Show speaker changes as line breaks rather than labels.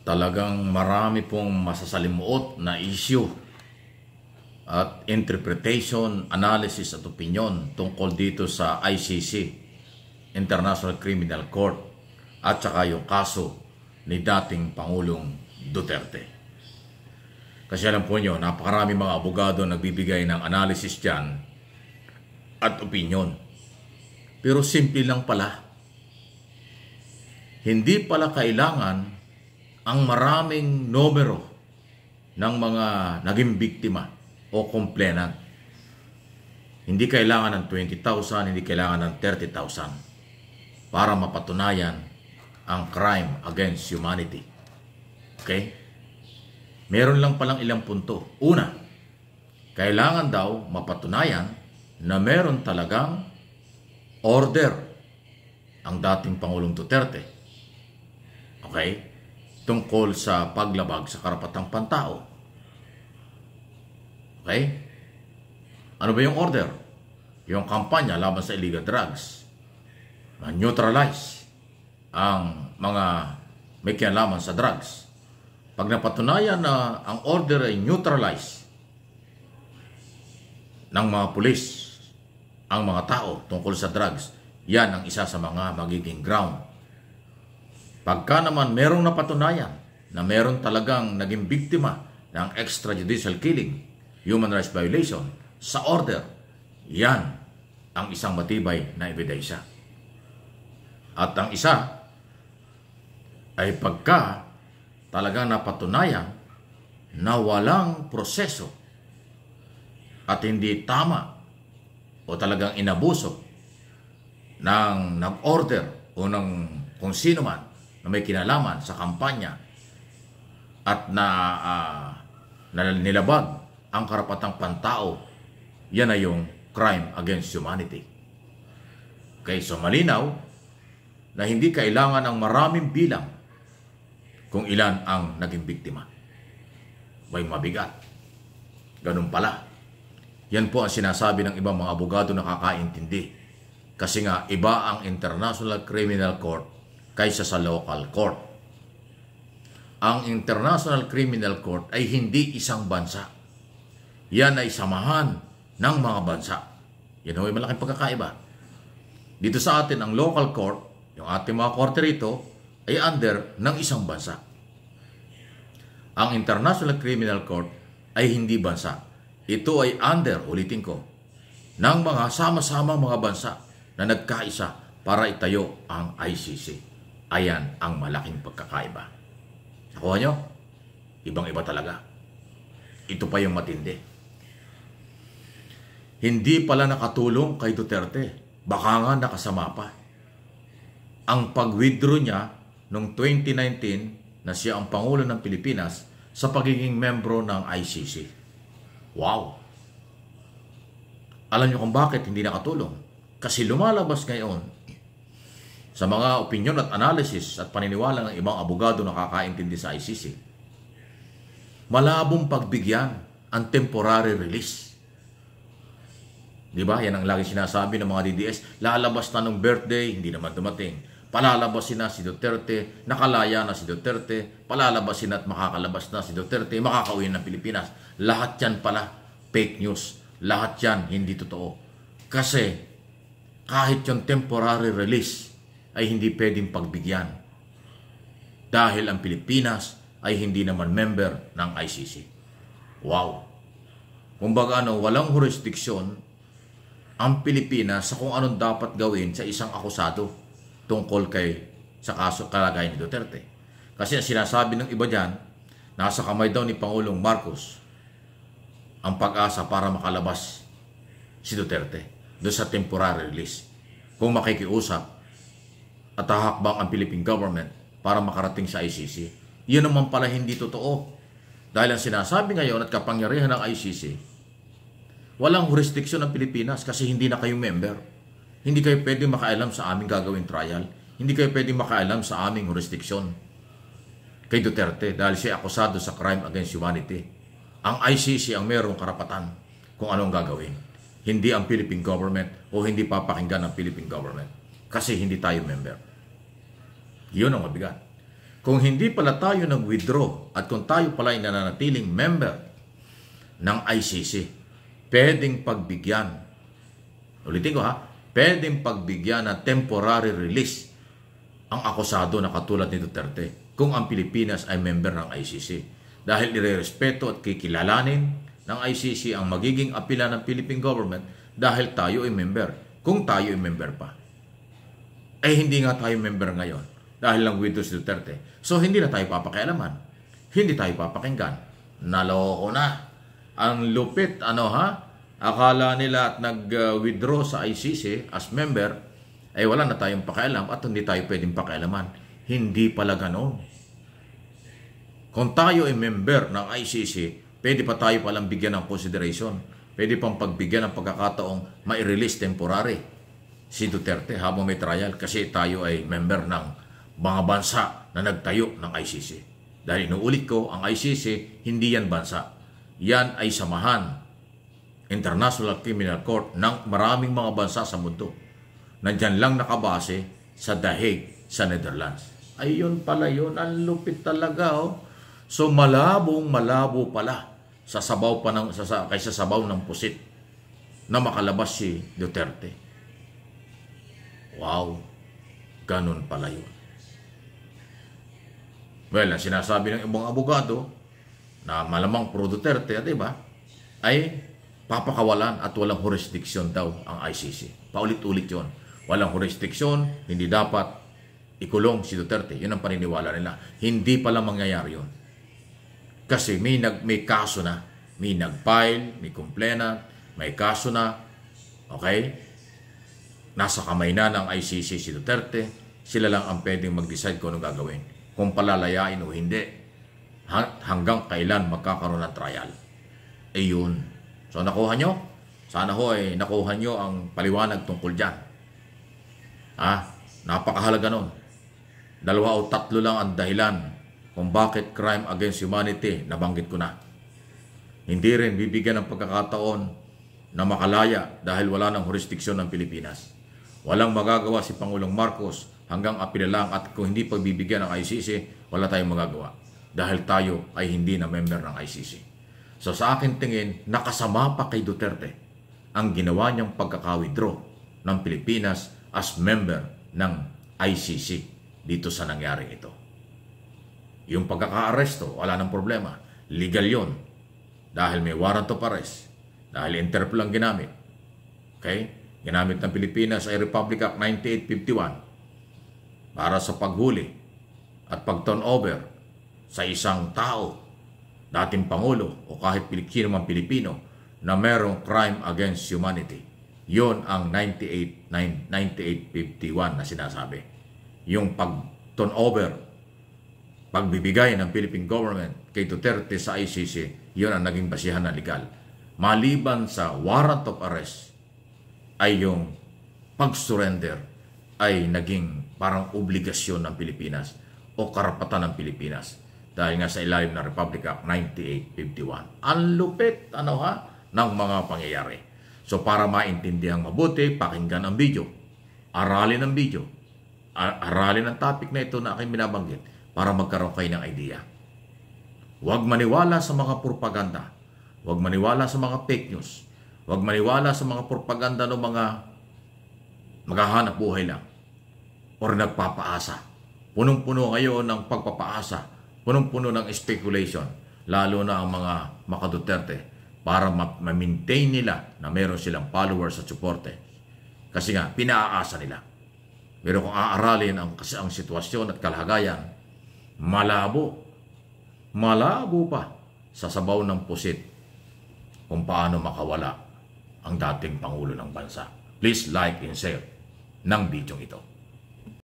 Talagang marami pong masasalimuot na issue at interpretation, analysis at opinion tungkol dito sa ICC, International Criminal Court, at saka yung kaso ni dating Pangulong Duterte. Kasi alam po nyo, napakarami mga abogado nagbibigay ng analysis dyan at opinion. Pero simple lang pala. Hindi pala kailangan ang maraming numero ng mga naging biktima o complainant. Hindi kailangan ng 20,000, hindi kailangan ng 30,000 para mapatunayan ang crime against humanity. Okay? Meron lang palang ilang punto. Una, kailangan daw mapatunayan na meron talagang order ang dating Pangulong Duterte. Okay? Tungkol sa paglabag sa karapatang pantao. Okay? Ano ba yung order? Yung kampanya laban sa illegal drugs. Na neutralize ang mga may kinalaman sa drugs. Pag napatunayan na ang order ay neutralize ng mga pulis ang mga tao tungkol sa drugs, yan ang isa sa mga magiging ground. Pagka naman merong napatunayan na meron talagang naging biktima ng extrajudicial killing, human rights violation, sa order, yan ang isang matibay na ebidensya. At ang isa ay pagka talagang napatunayan na walang proseso at hindi tama o talagang inabuso ng nag-order o ng kung sino man na may kinalaman sa kampanya at na nilabag ang karapatang pantao, yan ay yung crime against humanity. Okay, so malinaw na hindi kailangan ng maraming bilang kung ilan ang naging biktima. May mabigat. Ganun pala. Yan po ang sinasabi ng ibang mga abogado na nakakaintindi. Kasi nga, iba ang International Criminal Court kaysa sa local court. Ang International Criminal Court ay hindi isang bansa. Yan ay samahan ng mga bansa. Yan ay malaking pagkakaiba. Dito sa atin, ang local court, yung ating mga korte rito, ay under ng isang bansa. Ang International Criminal Court ay hindi bansa. Ito ay under, ulitin ko, ng mga sama-sama mga bansa na nagkaisa para itayo ang ICC. Ayan ang malaking pagkakaiba. Nakuha nyo? Ibang-iba talaga. Ito pa yung matindi. Hindi pala nakatulong kay Duterte. Baka nga nakasama pa. Ang pag-withdraw niya noong 2019 na siya ang Pangulo ng Pilipinas sa pagiging membro ng ICC. Wow! Alam niyo kung bakit hindi nakatulong? Kasi lumalabas ngayon sa mga opinion at analysis at paniniwala ng ibang abogado na nakakaintindi sa ICC, malabong pagbigyan ang temporary release. Di ba? Yan ang lagi sinasabi ng mga DDS. Lalabas na ng birthday, hindi naman dumating. Palalabasin na si Duterte, nakalaya na si Duterte, palalabasin at makakalabas na si Duterte, makakauwi ng Pilipinas. Lahat yan pala fake news. Lahat yan hindi totoo. Kasi kahit yung temporary release ay hindi pwedeng pagbigyan. Dahil ang Pilipinas ay hindi naman member ng ICC. Wow! Kumbaga walang jurisdiksyon ang Pilipinas sa kung anong dapat gawin sa isang akusado tungkol sa kaso kalagayan ni Duterte. Kasi ang sinasabi ng iba dyan, nasa kamay daw ni Pangulong Marcos ang pag-asa para makalabas si Duterte doon sa temporary release. Kung makikiusap at hahakbang ang Philippine government para makarating sa ICC. Yun naman pala hindi totoo. Dahil ang sinasabi ngayon at kapangyarihan ng ICC, walang jurisdiksyon ng Pilipinas kasi hindi na kayo member. Hindi kayo pwedeng makaalam sa aming gagawin trial. Hindi kayo pwedeng makaalam sa aming jurisdiksyon kay Duterte dahil siya akusado sa crime against humanity. Ang ICC ang mayroong karapatan kung anong gagawin. Hindi ang Philippine government o hindi papakinggan ng Philippine government kasi hindi tayo member. Yun ang mabigat. kung hindi pala tayo nag-withdraw at kung tayo pala ay nananatiling member ng ICC, pwedeng pagbigyan. Ulitin ko ha, pwedeng pagbigyan ng temporary release ang akusado na katulad ni Duterte kung ang Pilipinas ay member ng ICC. Dahil irerespeto at kikilalanin ng ICC ang magiging apela ng Philippine government dahil tayo ay member. Kung tayo ay member pa. Eh hindi nga tayo member ngayon dahil lang withdraw si Duterte. So hindi na tayo papakialaman. Hindi tayo papakinggan. Naloko na. Ang lupit, akala nila at nag-withdraw sa ICC as member, ay wala na tayong pakialam at hindi tayo pwedeng pakialaman. Hindi pala ganon. Kung tayo ay member ng ICC, pwede pa tayo palang bigyan ng consideration. Pwede pang pagbigyan ng pagkakataong mai-release temporary si Duterte habang may trial kasi tayo ay member ng mga bansa na nagtayo ng ICC. Dahil inuulit ko, ang ICC hindi yan bansa. Yan ay samahan, International Criminal Court ng maraming mga bansa sa mundo. Nandyan lang nakabase sa The Hague, sa Netherlands. Ayun pala yun, ang lupit talaga So malabo pala sa sabaw pa ng kaysa sabaw ng pusit na makalabas si Duterte. Wow, ganun pala yun. Well, ang sinasabi ng ibang abogado na malamang pro Duterte, diba, ay papakawalan at walang jurisdiction daw ang ICC. Paulit-ulit yun. Walang jurisdiction, hindi dapat ikulong si Duterte. Yun ang paniniwala nila. Hindi pala mangyayari yun. Kasi may kaso na, may nag-file, may complainant, may kaso na, okay? Nasa kamay na ng ICC si Duterte, sila lang ang pwedeng mag-decide kung anong gagawin. Kung palalayain o hindi, hanggang kailan magkakaroon ng trial. Yun. So nakuha nyo? Sana nakuha nyo ang paliwanag tungkol dyan. Napakahalaga nun. 2 o 3 lang ang dahilan kung bakit crime against humanity, nabanggit ko na. Hindi rin bibigyan ng pagkakataon na makalaya dahil wala ng jurisdiksyon ng Pilipinas. Walang magagawa si Pangulong Marcos hanggang apela lang at kung hindi pagbibigyan ng ICC, wala tayong magagawa. Dahil tayo ay hindi na member ng ICC. So sa akin tingin, nakasama pa kay Duterte ang ginawa niyang pagkaka-withdraw ng Pilipinas as member ng ICC dito sa nangyaring ito. Yung pagkaka-aresto, wala nang problema. Legal yon. Dahil may warrant of arrest. Dahil Interpol ang ginamit. Okay? Ginamit ng Pilipinas ay Republic Act 9851 para sa paghuli at pag-turnover sa isang tao, dating Pangulo o kahit sino mang Pilipino na merong crime against humanity. Yon ang 9851 na sinasabi. Yung pag-turnover, pagbibigay ng Philippine government kay Duterte sa ICC, yun ang naging basihan na legal. Maliban sa warrant of arrest, ay yung pag-surrender ay naging parang obligasyon ng Pilipinas o karapatan ng Pilipinas dahil nga sa ilalim ng Republic Act 9851. Ang lupit ng mga pangyayari. So para maintindihan mabuti, pakinggan ang video. Aralin ang video. Aralin ang topic na ito na aking binabanggit para magkaroon kayo ng idea. Huwag maniwala sa mga propaganda. Huwag maniwala sa mga fake news. Huwag maniwala sa mga propaganda ng mga maghahanap buhay lang or nagpapaasa. Punong-puno ngayon ng pagpapaasa. Punong-puno ng speculation. Lalo na ang mga maka-Duterte para ma-maintain nila na meron silang followers at suporte. Kasi nga, pinaaasa nila. Pero kung aaralin ang sitwasyon at kalagayan, malabo pa sa sabaw ng pusit kung paano makawala ang dating Pangulo ng Bansa. Please like and share ng video ito.